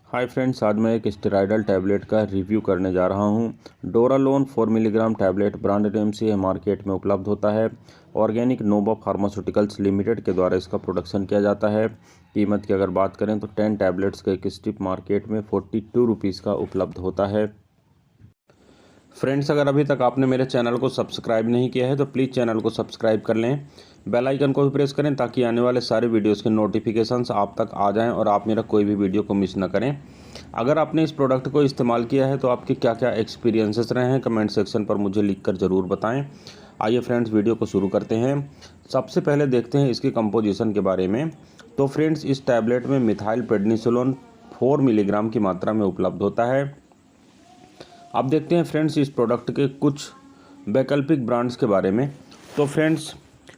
Hi friends, आज मैं एक स्टेरॉयडल टैबलेट का रिव्यू करने जा रहा हूं। डोरालोन 4 मिलीग्राम टैबलेट ब्रांड नेम से यह मार्केट में उपलब्ध होता है। ऑर्गेनिक नोवा फार्मास्यूटिकल्स लिमिटेड के द्वारा इसका प्रोडक्शन किया जाता है। कीमत की अगर बात करें तो 10 टैबलेट्स का एक स्ट्रिप मार्केट में 42 रुपीज़ का उपलब्ध होता है। फ्रेंड्स, अगर अभी तक आपने मेरे चैनल को सब्सक्राइब नहीं किया है तो प्लीज़ चैनल को सब्सक्राइब कर लें, बेल आइकन को भी प्रेस करें ताकि आने वाले सारे वीडियोस के नोटिफिकेशंस आप तक आ जाएं और आप मेरा कोई भी वीडियो को मिस ना करें। अगर आपने इस प्रोडक्ट को इस्तेमाल किया है तो आपके क्या क्या एक्सपीरियंसेस रहे हैं कमेंट सेक्शन पर मुझे लिखकर ज़रूर बताएं। आइए फ्रेंड्स, वीडियो को शुरू करते हैं। सबसे पहले देखते हैं इसकी कंपोजिशन के बारे में। तो फ्रेंड्स, इस टैबलेट में मिथाइल प्रेडनिसोलोन 4 मिलीग्राम की मात्रा में उपलब्ध होता है। अब देखते हैं फ्रेंड्स इस प्रोडक्ट के कुछ वैकल्पिक ब्रांड्स के बारे में। तो फ्रेंड्स,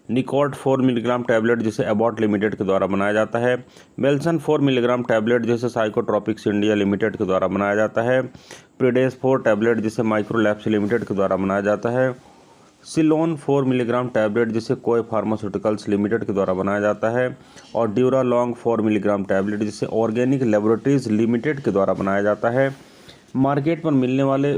निकॉट 4 मिलीग्राम टैबलेट जिसे एबॉट लिमिटेड के द्वारा बनाया जाता है। वेल्सन 4 मिलीग्राम टैबलेट जिसे साइकोट्रॉपिक्स इंडिया लिमिटेड के द्वारा बनाया जाता है। प्रिडेस 4 टैबलेट जिसे माइक्रोलैब्स लिमिटेड के द्वारा बनाया जाता है। सिलोन 4 मिलीग्राम टैबलेट जिसे कोय फार्मास्यूटिकल्स लिमिटेड के द्वारा बनाया जाता है। और ड्यूरालॉन्ग 4 मिलीग्राम टैबलेट जिसे ऑर्गेनिक लेबोरेटरीज लिमिटेड के द्वारा बनाया जाता है। मार्केट पर मिलने वाले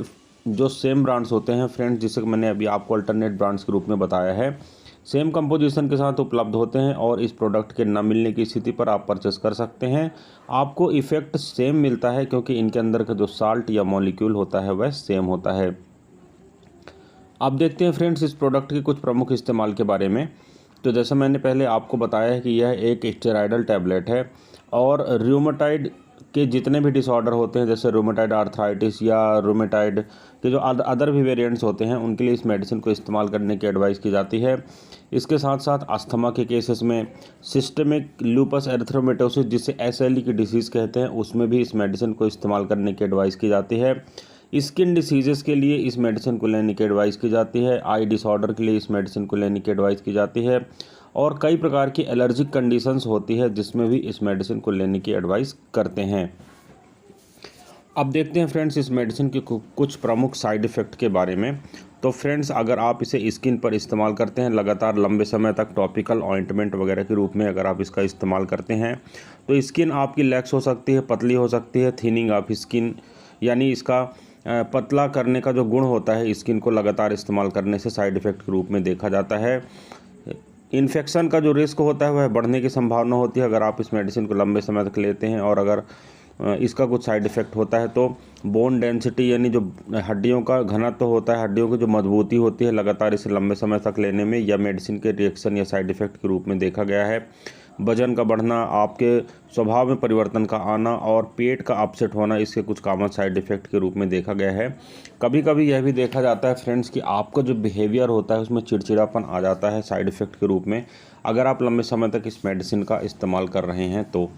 जो सेम ब्रांड्स होते हैं फ्रेंड्स, जिसे मैंने अभी आपको अल्टरनेट ब्रांड्स के रूप में बताया है, सेम कंपोजिशन के साथ उपलब्ध होते हैं और इस प्रोडक्ट के न मिलने की स्थिति पर आप परचेस कर सकते हैं। आपको इफ़ेक्ट सेम मिलता है क्योंकि इनके अंदर का जो साल्ट या मॉलिक्यूल होता है वह सेम होता है। अब देखते हैं फ्रेंड्स इस प्रोडक्ट के कुछ प्रमुख इस्तेमाल के बारे में। तो जैसा मैंने पहले आपको बताया है कि यह एक स्टेरॉयडल टैबलेट है और रूमेटाइड के जितने भी डिसऑर्डर होते हैं, जैसे रूमेटाइड आर्थराइटिस या रूमेटाइड के जो अदर भी वेरिएंट्स होते हैं, उनके लिए इस मेडिसिन को इस्तेमाल करने की एडवाइस की जाती है। इसके साथ साथ अस्थमा के केसेस में, सिस्टमिक लूपस एरिथ्रोमेटोसिस जिसे SLE की डिसीज़ कहते हैं, उसमें भी इस मेडिसिन को इस्तेमाल करने की एडवाइस की जाती है। स्किन डिसीजेस के लिए इस मेडिसिन को लेने की एडवाइस की जाती है। आई डिसऑर्डर के लिए इस मेडिसिन को लेने की एडवाइस की जाती है और कई प्रकार की एलर्जिक कंडीशंस होती है जिसमें भी इस मेडिसिन को लेने की एडवाइस करते हैं। अब देखते हैं फ्रेंड्स इस मेडिसिन के कुछ प्रमुख साइड इफ़ेक्ट के बारे में। तो फ्रेंड्स, अगर आप इसे स्किन पर इस्तेमाल करते हैं लगातार लंबे समय तक टॉपिकल ऑइंटमेंट वगैरह के रूप में अगर आप इसका इस्तेमाल करते हैं तो स्किन आपकी लैक्स हो सकती है, पतली हो सकती है। थिनिंग ऑफ स्किन यानी इसका पतला करने का जो गुण होता है स्किन को लगातार इस्तेमाल करने से साइड इफ़ेक्ट के रूप में देखा जाता है। इन्फेक्शन का जो रिस्क होता है वह बढ़ने की संभावना होती है अगर आप इस मेडिसिन को लंबे समय तक लेते हैं। और अगर इसका कुछ साइड इफ़ेक्ट होता है तो बोन डेंसिटी यानी जो हड्डियों का घनत्व होता है, हड्डियों की जो मजबूती होती है, लगातार इसे लंबे समय तक लेने में या मेडिसिन के रिएक्शन या साइड इफ़ेक्ट के रूप में देखा गया है। वजन का बढ़ना, आपके स्वभाव में परिवर्तन का आना और पेट का अपसेट होना इसके कुछ कॉमन साइड इफ़ेक्ट के रूप में देखा गया है। कभी कभी यह भी देखा जाता है फ्रेंड्स कि आपका जो बिहेवियर होता है उसमें चिड़चिड़ापन आ जाता है साइड इफ़ेक्ट के रूप में अगर आप लंबे समय तक इस मेडिसिन का इस्तेमाल कर रहे हैं तो।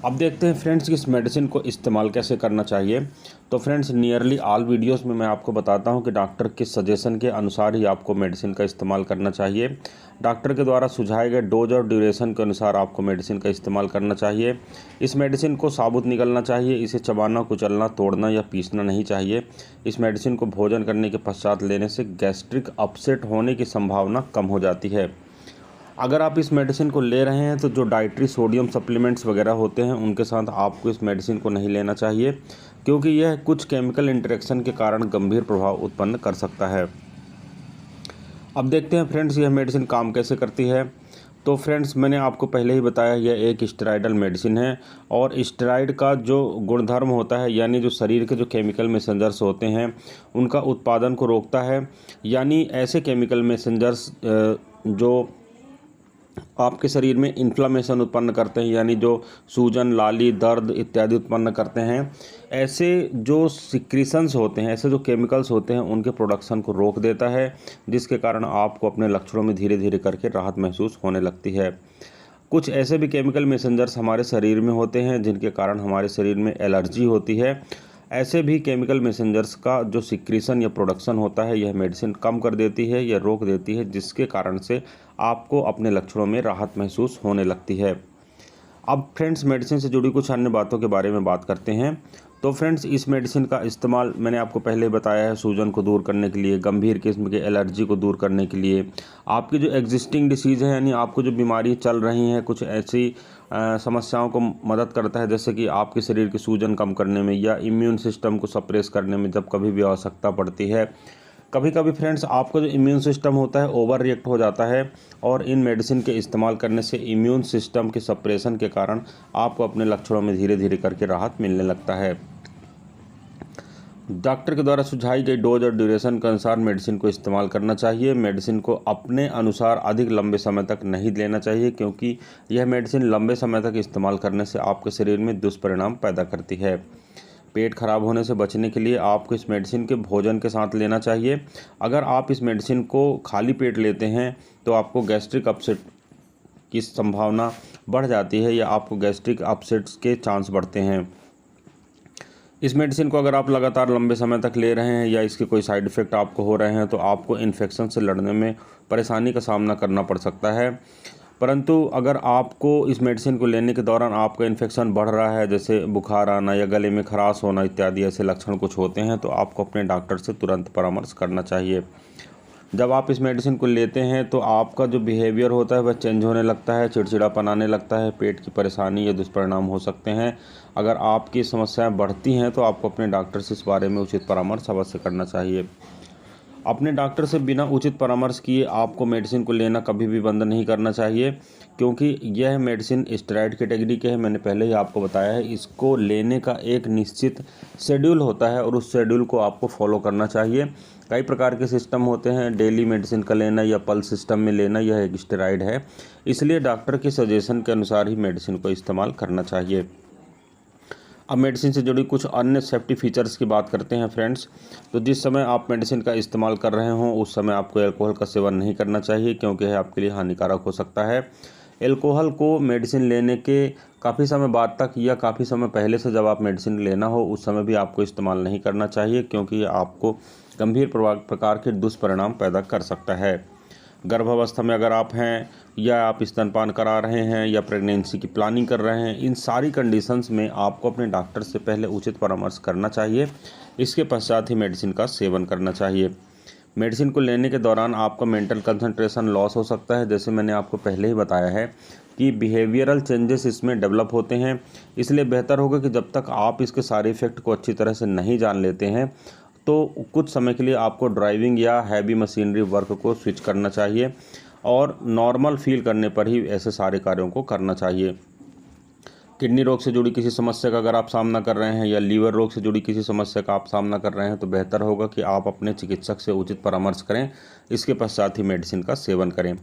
अब देखते हैं फ्रेंड्स कि इस मेडिसिन को इस्तेमाल कैसे करना चाहिए। तो फ्रेंड्स, नियरली ऑल वीडियोस में मैं आपको बताता हूं कि डॉक्टर के सजेशन के अनुसार ही आपको मेडिसिन का इस्तेमाल करना चाहिए। डॉक्टर के द्वारा सुझाए गए डोज और ड्यूरेशन के अनुसार आपको मेडिसिन का इस्तेमाल करना चाहिए। इस मेडिसिन को साबुत निगलना चाहिए, इसे चबाना, कुचलना, तोड़ना या पीसना नहीं चाहिए। इस मेडिसिन को भोजन करने के पश्चात लेने से गैस्ट्रिक अपसेट होने की संभावना कम हो जाती है। अगर आप इस मेडिसिन को ले रहे हैं तो जो डाइटरी सोडियम सप्लीमेंट्स वगैरह होते हैं उनके साथ आपको इस मेडिसिन को नहीं लेना चाहिए क्योंकि यह कुछ केमिकल इंटरेक्शन के कारण गंभीर प्रभाव उत्पन्न कर सकता है। अब देखते हैं फ्रेंड्स यह मेडिसिन काम कैसे करती है। तो फ्रेंड्स, मैंने आपको पहले ही बताया यह एक स्टेरॉयडल मेडिसिन है और स्टेरॉयड का जो गुणधर्म होता है यानी जो शरीर के जो केमिकल मैसेंजर्स होते हैं उनका उत्पादन को रोकता है। यानी ऐसे केमिकल मैसेंजर्स जो आपके शरीर में इन्फ्लामेशन उत्पन्न करते हैं, यानी जो सूजन, लाली, दर्द इत्यादि उत्पन्न करते हैं, ऐसे जो सिक्रीशंस होते हैं, ऐसे जो केमिकल्स होते हैं उनके प्रोडक्शन को रोक देता है जिसके कारण आपको अपने लक्षणों में धीरे धीरे करके राहत महसूस होने लगती है। कुछ ऐसे भी केमिकल मैसेंजर्स हमारे शरीर में होते हैं जिनके कारण हमारे शरीर में एलर्जी होती है। ऐसे भी केमिकल मैसेंजर्स का जो सिक्रीशन या प्रोडक्शन होता है यह मेडिसिन कम कर देती है या रोक देती है जिसके कारण से आपको अपने लक्षणों में राहत महसूस होने लगती है। अब फ्रेंड्स, मेडिसिन से जुड़ी कुछ अन्य बातों के बारे में बात करते हैं। तो फ्रेंड्स, इस मेडिसिन का इस्तेमाल मैंने आपको पहले बताया है सूजन को दूर करने के लिए, गंभीर किस्म के एलर्जी को दूर करने के लिए, आपकी जो एग्जिस्टिंग डिसीज़ है यानी आपको जो बीमारी चल रही हैं, कुछ ऐसी समस्याओं को मदद करता है, जैसे कि आपके शरीर की सूजन कम करने में या इम्यून सिस्टम को सप्रेस करने में जब कभी भी आवश्यकता पड़ती है। कभी कभी फ्रेंड्स आपका जो इम्यून सिस्टम होता है ओवर रिएक्ट हो जाता है और इन मेडिसिन के इस्तेमाल करने से इम्यून सिस्टम के सप्रेशन के कारण आपको अपने लक्षणों में धीरे धीरे करके राहत मिलने लगता है। डॉक्टर के द्वारा सुझाई गई डोज और ड्यूरेशन के अनुसार मेडिसिन को इस्तेमाल करना चाहिए। मेडिसिन को अपने अनुसार अधिक लंबे समय तक नहीं लेना चाहिए, क्योंकि यह मेडिसिन लंबे समय तक इस्तेमाल करने से आपके शरीर में दुष्परिणाम पैदा करती है। पेट खराब होने से बचने के लिए आपको इस मेडिसिन के भोजन के साथ लेना चाहिए। अगर आप इस मेडिसिन को खाली पेट लेते हैं तो आपको गैस्ट्रिक अपसेट की संभावना बढ़ जाती है या आपको गैस्ट्रिक अपसेट्स के चांस बढ़ते हैं। इस मेडिसिन को अगर आप लगातार लंबे समय तक ले रहे हैं या इसके कोई साइड इफ़ेक्ट आपको हो रहे हैं तो आपको इन्फेक्शन से लड़ने में परेशानी का सामना करना पड़ सकता है। परंतु अगर आपको इस मेडिसिन को लेने के दौरान आपका इन्फेक्शन बढ़ रहा है, जैसे बुखार आना या गले में खराश होना इत्यादि ऐसे लक्षण कुछ होते हैं, तो आपको अपने डॉक्टर से तुरंत परामर्श करना चाहिए। जब आप इस मेडिसिन को लेते हैं तो आपका जो बिहेवियर होता है वह चेंज होने लगता है, चिड़चिड़ापन आने लगता है, पेट की परेशानी या दुष्परिणाम हो सकते हैं। अगर आपकी समस्याएं बढ़ती हैं तो आपको अपने डॉक्टर से इस बारे में उचित परामर्श अवश्य करना चाहिए। अपने डॉक्टर से बिना उचित परामर्श किए आपको मेडिसिन को लेना कभी भी बंद नहीं करना चाहिए, क्योंकि यह मेडिसिन स्टेरॉइड कैटेगरी के है। मैंने पहले ही आपको बताया है, इसको लेने का एक निश्चित शेड्यूल होता है और उस शेड्यूल को आपको फॉलो करना चाहिए। कई प्रकार के सिस्टम होते हैं, डेली मेडिसिन का लेना या पल्स सिस्टम में लेना, यह एक स्टेरॉइड है, इसलिए डॉक्टर के सजेशन के अनुसार ही मेडिसिन को इस्तेमाल करना चाहिए। अब मेडिसिन से जुड़ी कुछ अन्य सेफ्टी फीचर्स की बात करते हैं फ्रेंड्स। तो जिस समय आप मेडिसिन का इस्तेमाल कर रहे हों उस समय आपको अल्कोहल का सेवन नहीं करना चाहिए, क्योंकि यह आपके लिए हानिकारक हो सकता है। अल्कोहल को मेडिसिन लेने के काफ़ी समय बाद तक या काफ़ी समय पहले से जब आप मेडिसिन लेना हो उस समय भी आपको इस्तेमाल नहीं करना चाहिए, क्योंकि यह आपको गंभीर प्रकार के दुष्परिणाम पैदा कर सकता है। गर्भावस्था में अगर आप हैं या आप स्तनपान करा रहे हैं या प्रेगनेंसी की प्लानिंग कर रहे हैं, इन सारी कंडीशंस में आपको अपने डॉक्टर से पहले उचित परामर्श करना चाहिए। इसके पश्चात ही मेडिसिन का सेवन करना चाहिए। मेडिसिन को लेने के दौरान आपका मेंटल कंसंट्रेशन लॉस हो सकता है, जैसे मैंने आपको पहले ही बताया है कि बिहेवियरल चेंजेस इसमें डेवलप होते हैं। इसलिए बेहतर होगा कि जब तक आप इसके सारे इफ़ेक्ट को अच्छी तरह से नहीं जान लेते हैं तो कुछ समय के लिए आपको ड्राइविंग या हैवी मशीनरी वर्क को स्विच करना चाहिए और नॉर्मल फील करने पर ही ऐसे सारे कार्यों को करना चाहिए। किडनी रोग से जुड़ी किसी समस्या का अगर आप सामना कर रहे हैं या लीवर रोग से जुड़ी किसी समस्या का आप सामना कर रहे हैं तो बेहतर होगा कि आप अपने चिकित्सक से उचित परामर्श करें, इसके पश्चात ही मेडिसिन का सेवन करें।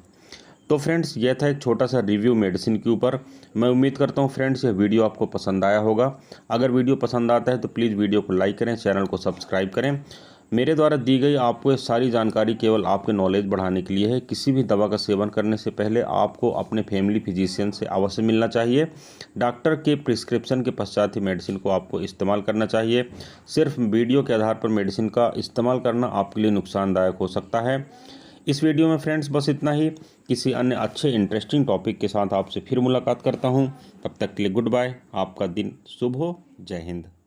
तो फ्रेंड्स, यह था एक छोटा सा रिव्यू मेडिसिन के ऊपर। मैं उम्मीद करता हूँ फ्रेंड्स यह वीडियो आपको पसंद आया होगा। अगर वीडियो पसंद आता है तो प्लीज़ वीडियो को लाइक करें, चैनल को सब्सक्राइब करें। मेरे द्वारा दी गई आपको ये सारी जानकारी केवल आपके नॉलेज बढ़ाने के लिए है। किसी भी दवा का सेवन करने से पहले आपको अपने फैमिली फिजिशियन से अवश्य मिलना चाहिए। डॉक्टर के प्रिस्क्रिप्शन के पश्चात ही मेडिसिन को आपको इस्तेमाल करना चाहिए। सिर्फ वीडियो के आधार पर मेडिसिन का इस्तेमाल करना आपके लिए नुकसानदायक हो सकता है। इस वीडियो में फ्रेंड्स बस इतना ही। किसी अन्य अच्छे इंटरेस्टिंग टॉपिक के साथ आपसे फिर मुलाकात करता हूँ। तब तक के लिए गुड बाय। आपका दिन शुभ हो। जय हिंद।